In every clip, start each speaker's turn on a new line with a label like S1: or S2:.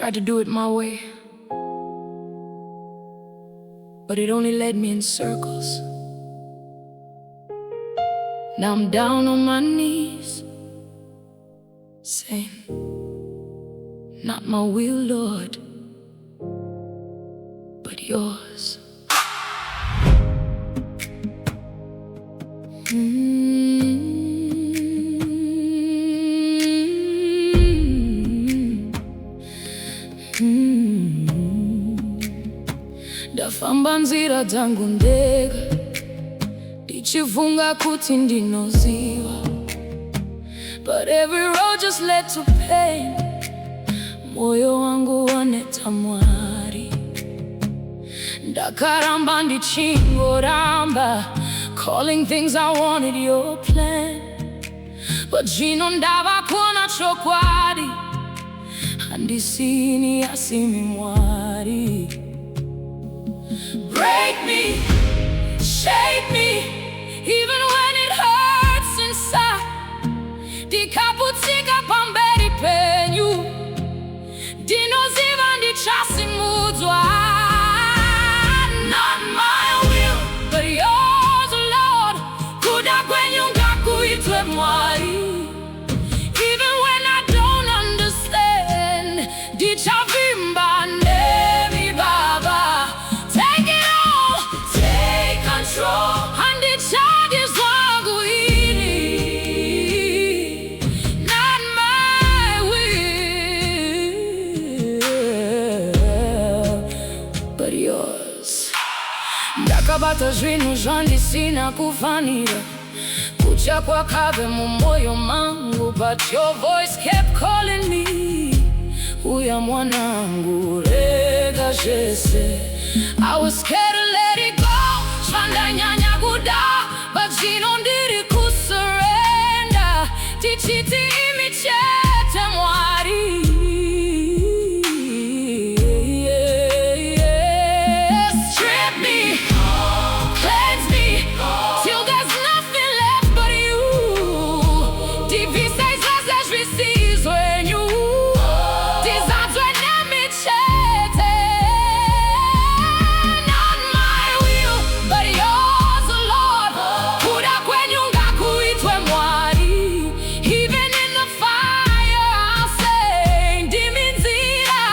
S1: Tried to do it my way, but it only led me in circles. Now I'm down on my knees, saying, not my will, Lord, but yours. Ndafamba nzira dzangu ndega, ndichivunga kuti ndinoziva, but every road just led to pain. Moyo wangu waneta Mwari, ndakaramba ndichingoramba, calling things I wanted your plan, but zvino ndava kuona chokwadi, handisini asimi Mwari. Break me, shape me, even when it hurts inside. Ndikaputsika pamberi penyu, ndinoziva ndichasimudzwa. Not my will, but yours, Lord. Kuda Kwenyu Ngakuitwe Mwari. Even when I don't understand, ndichavimba nemi Baba. Take it all, take control. Handichargizwa nguiri. Not my will, but yours. Ndakabata zvinhu zvandisina kufanira, kucha kwakabve mumoyo mangu, but your voice kept calling me. Uya mwanangu, rega zvese. I was scared to let it go, zvandanyanya kuda, but zvino ndiri kusurrender. Tichiti imi chete Mwari. Strip me, cleanse me, till there's nothing left but you. Divisez las expressive you. Dizadzwe nemi chete. Not my will, but yours, Lord. Kuda Kwenyu Ngakuitwe Mwari. Even in the fire I'll say, ndimi nzira,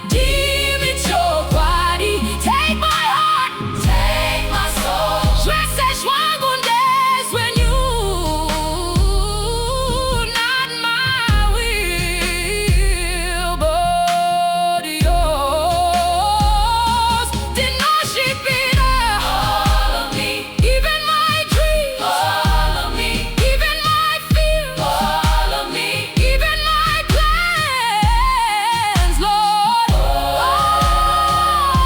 S1: ndimi chokwadi. Take my heart, take my soul. Zvese zvangu ndezvenyu. Not my will, but yours. Ndinosvipira all of me, even my dreams, all of me, even my fears, all of me, even my plans, Lord.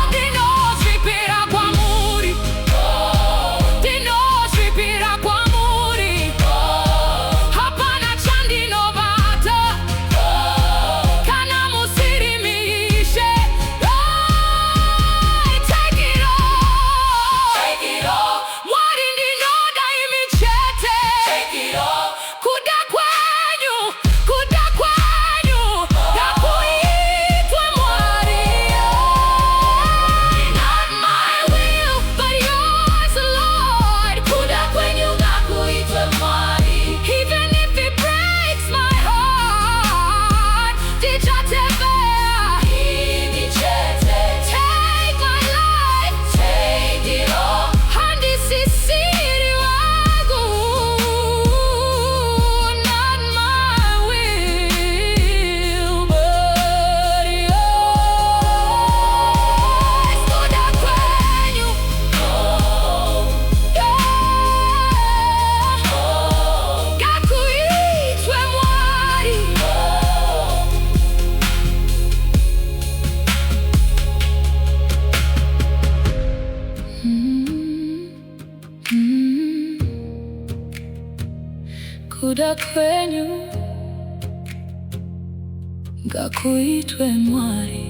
S1: Ndinosvipira kwamuri, ndinosvipira kwamuri. Hapana chandinovata, kana musiri miishe. Take it all, take it all. Mwari ndinoda imi chete. Take it all. Kuda Kwenyu, Kuda Kwenyu Ngakuitwe Mwari. Not my will, but yours, Lord. Kuda Kwenyu Ngakuitwe Mwari. Even if it breaks my heart, ndichatevera imi chete. Take my life, take it all. Handisisiri wangu. Not my will, but yours. Kuda Kwenyu, Ngakuitwe Mwari. Kuda Kwenyu Ngakuitwe Mwari.